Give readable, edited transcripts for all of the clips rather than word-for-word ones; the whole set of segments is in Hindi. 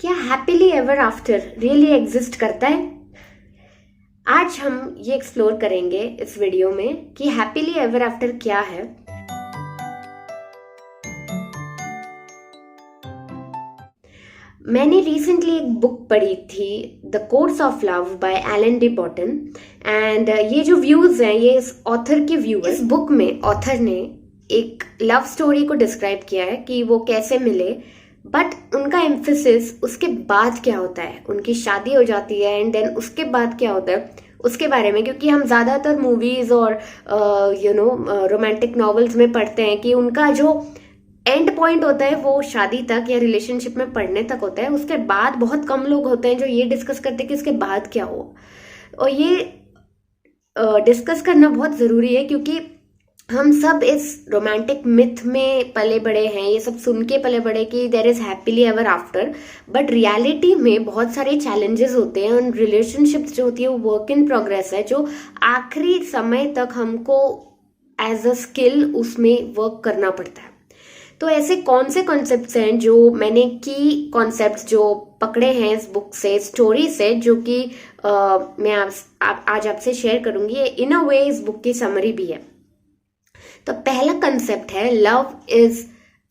क्या happily ever after really exist करता है? आज हम ये एक्सप्लोर करेंगे इस वीडियो में कि हैप्पीली एवर आफ्टर क्या है। मैंने रिसेंटली एक बुक पढ़ी थी, the course of love by Alan de Botton, and ये जो व्यूज हैं ये इस ऑथर के व्यू है। इस बुक में ऑथर ने एक लव स्टोरी को डिस्क्राइब किया है कि वो कैसे मिले, बट उनका एम्फेसिस उसके बाद क्या होता है, उनकी शादी हो जाती है एंड देन उसके बाद क्या होता है उसके बारे में। क्योंकि हम ज्यादातर मूवीज और रोमांटिक नॉवेल्स में पढ़ते हैं कि उनका जो एंड पॉइंट होता है वो शादी तक या रिलेशनशिप में पढ़ने तक होता है। उसके बाद बहुत कम लोग होते हैं जो ये डिस्कस करते हैं कि उसके बाद क्या हो। और ये डिस्कस करना बहुत जरूरी है क्योंकि हम सब इस रोमांटिक मिथ में पले बड़े हैं, ये सब सुन के पले बड़े कि there is happily ever after, but reality में बहुत सारे चैलेंजेस होते हैं और रिलेशनशिप्स जो होती है वो वर्क इन प्रोग्रेस है, जो आखिरी समय तक हमको एज अ स्किल उसमें वर्क करना पड़ता है। तो ऐसे कौन से कॉन्सेप्ट्स हैं जो मैंने की कॉन्सेप्ट्स जो पकड़े हैं इस बुक से, स्टोरी से, जो कि मैं आज आपसे शेयर करूंगी। इन अ वे इस बुक की समरी भी है। तो पहला कंसेप्ट है love is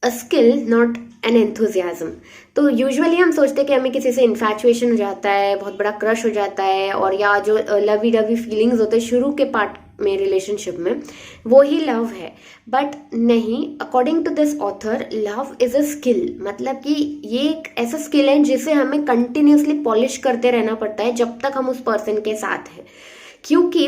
a skill not an enthusiasm. तो यूजुअली हम सोचते हैं कि हमें किसी से इन्फैचुएशन हो जाता है, बहुत बड़ा क्रश हो जाता है, और या जो लवी डवी फीलिंग्स होते हैं शुरू के पार्ट में रिलेशनशिप में, वो ही लव है। बट नहीं, according to this author love is a skill, मतलब कि ये एक ऐसा स्किल है जिसे हमें कंटिन्यूसली पॉलिश करते रहना पड़ता है जब तक हम उस पर्सन के साथ हैं। क्योंकि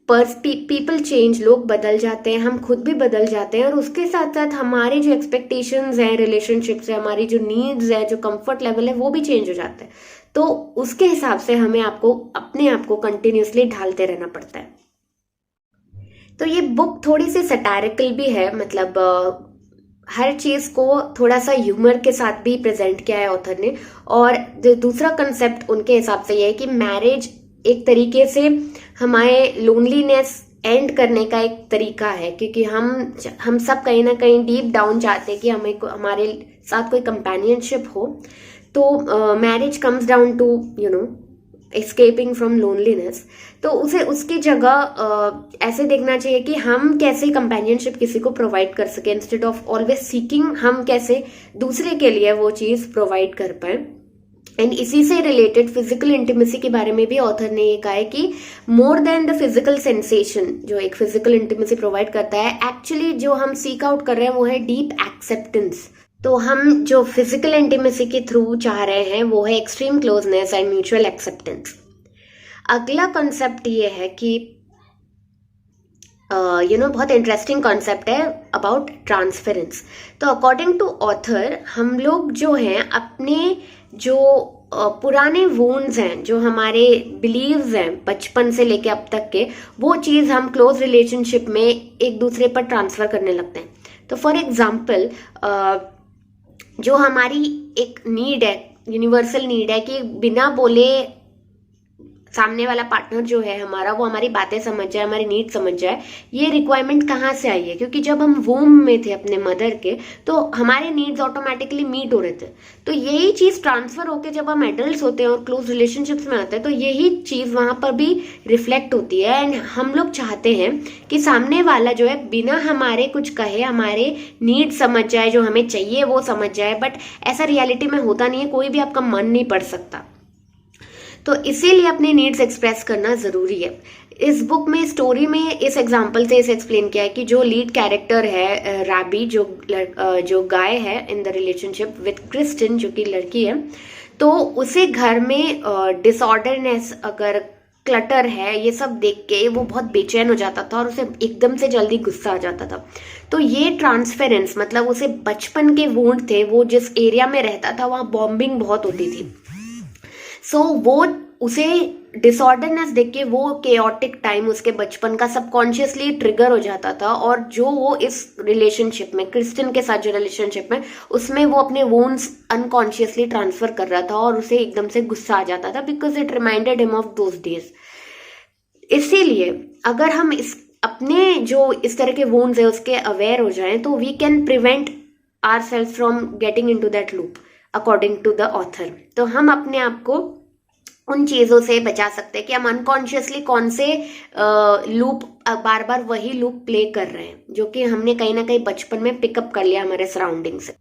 पीपल चेंज, लोग बदल जाते हैं, हम खुद भी बदल जाते हैं, और उसके साथ साथ हमारे जो एक्सपेक्टेशंस हैं रिलेशनशिप से, हमारी जो नीड्स है, जो कंफर्ट लेवल है, वो भी चेंज हो जाता है। तो उसके हिसाब से हमें अपने आप को कंटिन्यूसली ढालते रहना पड़ता है। तो ये बुक थोड़ी सी सटारिकल भी है, मतलब हर चीज को थोड़ा सा ह्यूमर के साथ भी प्रेजेंट किया है ऑथर ने। और दूसरा कंसेप्ट उनके हिसाब से ये है कि मैरिज एक तरीके से हमारे लोनलीनेस एंड करने का एक तरीका है, क्योंकि हम सब कहीं ना कहीं डीप डाउन चाहते हैं कि हमारे साथ कोई कंपेनियनशिप हो। तो marriage comes down to escaping from loneliness. तो उसे उसकी जगह ऐसे देखना चाहिए कि हम कैसे कंपेनियनशिप किसी को प्रोवाइड कर सके, इंस्टेड ऑफ ऑलवेज सीकिंग हम कैसे दूसरे के लिए वो चीज प्रोवाइड कर पाए। एंड इसी से रिलेटेड फिजिकल इंटीमेसी के बारे में भी ऑथर ने ये कहा है कि more than the physical sensation जो एक फिजिकल इंटीमेसी प्रोवाइड करता है, एक्चुअली जो हम सीक आउट कर रहे हैं वो है डीप एक्सेप्टेंस। तो हम जो फिजिकल इंटीमेसी के थ्रू चाह रहे हैं वो है extreme closeness and mutual acceptance. अगला कॉन्सेप्ट ये है कि बहुत इंटरेस्टिंग कॉन्सेप्ट है अबाउट ट्रांसफरेंस। तो अकॉर्डिंग टू ऑथर हम लोग जो हैं अपने जो पुराने वोन्स हैं, जो हमारे बिलीव्स हैं बचपन से लेके अब तक के, वो चीज़ हम क्लोज रिलेशनशिप में एक दूसरे पर ट्रांसफर करने लगते हैं। तो फॉर एग्जाम्पल जो हमारी एक नीड है, यूनिवर्सल नीड है कि बिना बोले सामने वाला पार्टनर जो है हमारा वो हमारी बातें समझ जाए, हमारी नीड समझ जाए, ये रिक्वायरमेंट कहाँ से आई है? क्योंकि जब हम वूम में थे अपने मदर के तो हमारे नीड्स ऑटोमेटिकली मीट हो रहे थे। तो यही चीज ट्रांसफर होके जब हम एडल्ट होते हैं और क्लोज रिलेशनशिप्स में आते हैं तो यही चीज वहां पर भी रिफ्लेक्ट होती है। एंड हम लोग चाहते हैं कि सामने वाला जो है बिना हमारे कुछ कहे हमारे नीड समझ जाए, जो हमें चाहिए वो समझ जाए, बट ऐसा रियलिटी में होता नहीं है। कोई भी आपका मन नहीं पढ़ सकता, तो इसीलिए अपने नीड्स एक्सप्रेस करना जरूरी है। इस बुक में स्टोरी में इस एग्जांपल से इसे एक्सप्लेन किया है कि जो लीड कैरेक्टर है रैबी, जो गाय है in the relationship with Kirsten जो कि लड़की है, तो उसे घर में डिसऑर्डरनेस, अगर क्लटर है, ये सब देख के वो बहुत बेचैन हो जाता था और उसे एकदम से जल्दी गुस्सा आ जाता था। तो ये ट्रांसफरेंस, मतलब उसे बचपन के वोंड थे, वो जिस एरिया में रहता था वहां बॉम्बिंग बहुत होती थी। सो वो उसे डिसऑर्डरनेस देख के वो केओटिक टाइम उसके बचपन का सबकॉन्शियसली ट्रिगर हो जाता था, और जो वो इस रिलेशनशिप में, क्रिस्टिन के साथ जो रिलेशनशिप में, उसमें वो अपने वोन्स अनकॉन्शियसली ट्रांसफर कर रहा था और उसे एकदम से गुस्सा आ जाता था, because it reminded him of those days. इसीलिए अगर हम अपने जो इस तरह के वोन्स है उसके अवेयर हो जाएं तो we can prevent our self from getting into that loop. According to the author. तो हम अपने आप को उन चीज़ों से बचा सकते हैं कि हम अनकॉन्शियसली कौन से लूप बार बार वही लूप प्ले कर रहे हैं, जो कि हमने कहीं ना कहीं बचपन में पिकअप कर लिया हमारे सराउंडिंग से।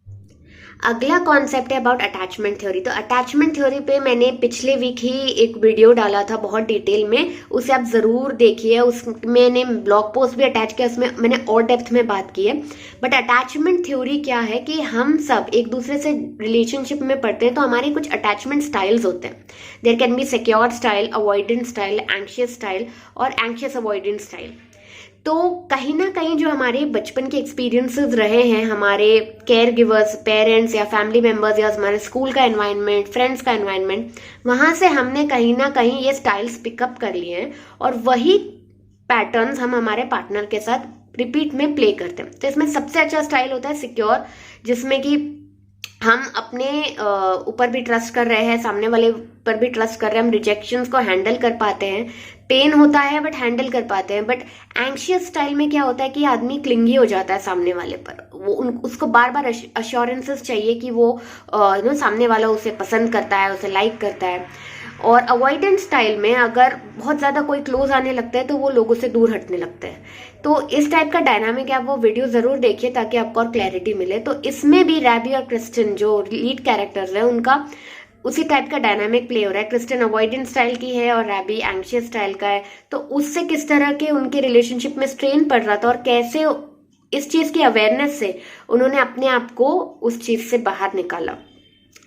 अगला कॉन्सेप्ट है अबाउट अटैचमेंट थ्योरी। तो अटैचमेंट थ्योरी पे मैंने पिछले वीक ही एक वीडियो डाला था बहुत डिटेल में, उसे आप ज़रूर देखिए। उसमें मैंने ब्लॉग पोस्ट भी अटैच किया, उसमें मैंने और डेप्थ में बात की है। बट अटैचमेंट थ्योरी क्या है कि हम सब एक दूसरे से रिलेशनशिप में पढ़ते हैं तो हमारे कुछ अटैचमेंट स्टाइल्स होते हैं। There can be secure style, avoidant style, anxious style और एंग्शियस अवॉइडेंट स्टाइल। तो कहीं ना कहीं जो हमारे बचपन के एक्सपीरियंसेस रहे हैं, हमारे केयर गिवर्स, पेरेंट्स या फैमिली मेंबर्स या हमारे स्कूल का एनवायरनमेंट, फ्रेंड्स का एनवायरनमेंट, वहाँ से हमने कहीं ना कहीं ये स्टाइल्स पिकअप कर लिए हैं और वही पैटर्न्स हम हमारे पार्टनर के साथ रिपीट में प्ले करते हैं। तो इसमें सबसे अच्छा स्टाइल होता है सिक्योर, जिसमें कि हम अपने ऊपर भी ट्रस्ट कर रहे हैं, सामने वाले पर भी ट्रस्ट कर रहे हैं, हम रिजेक्शंस को हैंडल कर पाते हैं, पेन होता है बट हैंडल कर पाते हैं। बट एंग्शियस स्टाइल में क्या होता है कि आदमी क्लिंगी हो जाता है सामने वाले पर, वो उसको बार बार अश्योरेंसेस चाहिए कि वो सामने वाला उसे पसंद करता है, उसे लाइक करता है। और अवॉइडेंट स्टाइल में अगर बहुत ज़्यादा कोई क्लोज आने लगता है तो वो लोगों से दूर हटने लगता है। तो इस टाइप का डायनामिक है, आप वो वीडियो ज़रूर देखिए ताकि आपको और क्लैरिटी मिले। तो इसमें भी रैबी और क्रिस्टन जो लीड कैरेक्टर्स हैं उनका उसी टाइप का डायनामिक प्ले हो रहा है। क्रिस्टन अवॉइडेंट स्टाइल की है और रैबी एंग्शियस स्टाइल का है। तो उससे किस तरह के उनके रिलेशनशिप में स्ट्रेन पड़ रहा था और कैसे इस चीज़ की अवेयरनेस से उन्होंने अपने आप को उस चीज़ से बाहर निकाला,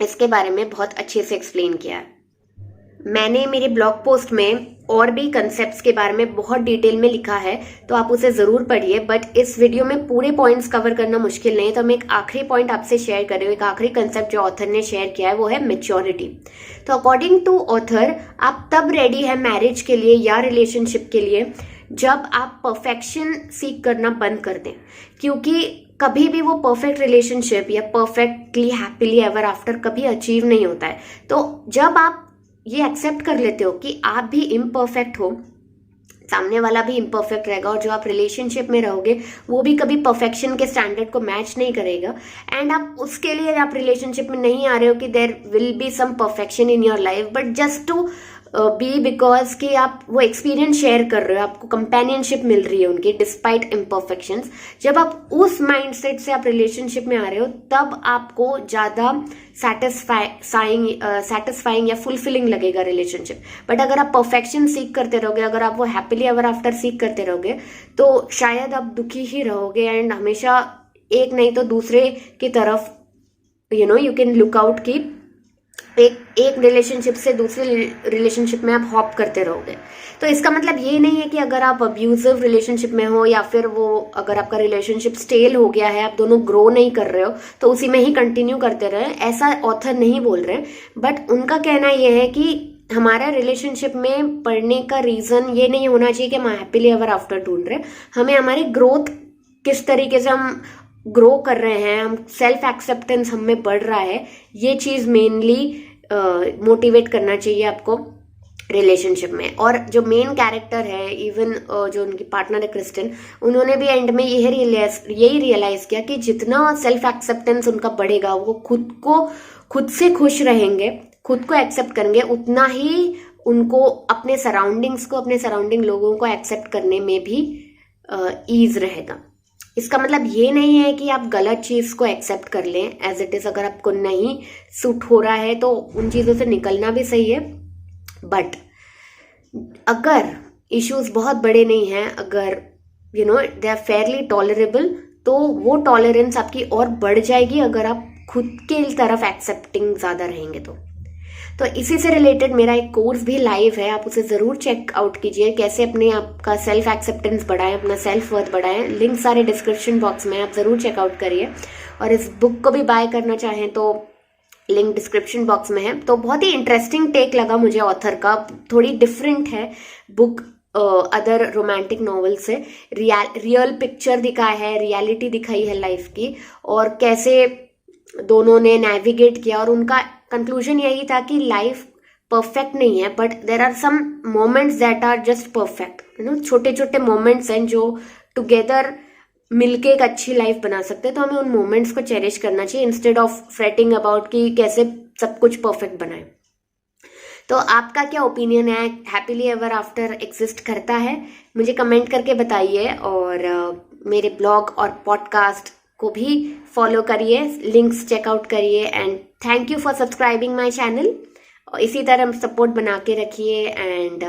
इसके बारे में बहुत अच्छे से एक्सप्लेन किया है। मैंने मेरे ब्लॉग पोस्ट में और भी कंसेप्ट्स के बारे में बहुत डिटेल में लिखा है, तो आप उसे ज़रूर पढ़िए। बट इस वीडियो में पूरे पॉइंट्स कवर करना मुश्किल नहीं है, तो मैं एक आखिरी पॉइंट आपसे शेयर कर रही हूँ। एक आखिरी कंसेप्ट जो ऑथर ने शेयर किया है वो है मैच्योरिटी। तो अकॉर्डिंग टू ऑथर, आप तब रेडी है मैरिज के लिए या रिलेशनशिप के लिए जब आप परफेक्शन सीख करना बंद कर दें, क्योंकि कभी भी वो परफेक्ट रिलेशनशिप या परफेक्टली हैप्पीली एवर आफ्टर कभी अचीव नहीं होता है। तो जब आप ये एक्सेप्ट कर लेते हो कि आप भी इम्परफेक्ट हो, सामने वाला भी इम्परफेक्ट रहेगा और जो आप रिलेशनशिप में रहोगे वो भी कभी परफेक्शन के स्टैंडर्ड को मैच नहीं करेगा, एंड आप उसके लिए आप रिलेशनशिप में नहीं आ रहे हो कि there will be some perfection in your life, but just to be because कि आप वो एक्सपीरियंस शेयर कर रहे हो, आपको कंपेनियनशिप मिल रही है उनकी डिस्पाइट इम्परफेक्शंस। जब आप उस माइंडसेट से आप रिलेशनशिप में आ रहे हो तब आपको ज़्यादा सैटिस्फाइंग या फुलफिलिंग लगेगा रिलेशनशिप। बट अगर आप परफेक्शन सीख करते रहोगे, अगर आप वो हैप्पीली एवर आफ्टर सीख करते रहोगे, तो शायद आप दुखी ही रहोगे एंड हमेशा एक नहीं तो दूसरे की तरफ यू कैन लुक आउट की एक रिलेशनशिप से दूसरे रिलेशनशिप में आप हॉप करते रहोगे। तो इसका मतलब ये नहीं है कि अगर आप अब्यूजिव रिलेशनशिप में हो या फिर वो अगर आपका रिलेशनशिप स्टेल हो गया है, आप दोनों ग्रो नहीं कर रहे हो, तो उसी में ही कंटिन्यू करते रहे, ऐसा ऑथर नहीं बोल रहे। बट उनका कहना यह है कि हमारा रिलेशनशिप में पढ़ने का रीज़न ये नहीं होना चाहिए कि हम हैप्पीली एवर आफ्टर ढूंढ रहे हैं, हमें हमारी ग्रोथ किस तरीके से हम ग्रो कर रहे हैं, हम सेल्फ एक्सेप्टेंस हम में बढ़ रहा है, ये चीज़ मेनली मोटिवेट करना चाहिए आपको रिलेशनशिप में। और जो मेन कैरेक्टर है, इवन जो उनकी पार्टनर है क्रिस्टन, उन्होंने भी एंड में यही रियलाइज किया कि जितना सेल्फ एक्सेप्टेंस उनका बढ़ेगा, वो खुद से खुश रहेंगे, खुद को एक्सेप्ट करेंगे, उतना ही उनको अपने सराउंडिंग्स को, अपने सराउंडिंग लोगों को एक्सेप्ट करने में भी ईज रहेगा। इसका मतलब ये नहीं है कि आप गलत चीज़ को एक्सेप्ट कर लें एज इट इज़। अगर आपको नहीं सूट हो रहा है तो उन चीज़ों से निकलना भी सही है। बट अगर इश्यूज बहुत बड़े नहीं हैं, अगर दे आर फेयरली टॉलरेबल, तो वो टॉलरेंस आपकी और बढ़ जाएगी अगर आप खुद के तरफ एक्सेप्टिंग ज़्यादा रहेंगे तो इसी से रिलेटेड मेरा एक कोर्स भी लाइव है, आप उसे ज़रूर चेक आउट कीजिए, कैसे अपने आप का सेल्फ एक्सेप्टेंस बढ़ाएं, अपना सेल्फ वर्थ बढ़ाएं। लिंक सारे डिस्क्रिप्शन बॉक्स में, आप ज़रूर चेकआउट करिए। और इस बुक को भी बाय करना चाहें तो लिंक डिस्क्रिप्शन बॉक्स में है। तो बहुत ही इंटरेस्टिंग टेक लगा मुझे ऑथर का, थोड़ी डिफरेंट है बुक अदर रोमांटिक नॉवल से। रियल पिक्चर दिखाया है, रियलिटी दिखाई है लाइफ की, और कैसे दोनों ने नेविगेट किया। और उनका कंक्लूजन यही था कि लाइफ परफेक्ट नहीं है, but there are some moments that are just perfect. छोटे छोटे मोमेंट्स हैं जो टुगेदर मिलके एक अच्छी लाइफ बना सकते हैं, तो हमें उन मोमेंट्स को चेरिश करना चाहिए इंस्टेड ऑफ फ्रेटिंग अबाउट कि कैसे सब कुछ परफेक्ट बनाए। तो आपका क्या ओपिनियन है, हैप्पीली एवर आफ्टर एग्जिस्ट करता है? मुझे कमेंट करके बताइए, और मेरे ब्लॉग और पॉडकास्ट को भी फॉलो करिए, लिंक्स चेकआउट करिए, and thank you for subscribing my channel. इसी तरह सपोर्ट बना के रखिए, एंड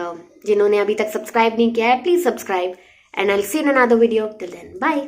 जिन्होंने अभी तक सब्सक्राइब नहीं किया है please subscribe, and I'll see you in another video. Till then, bye.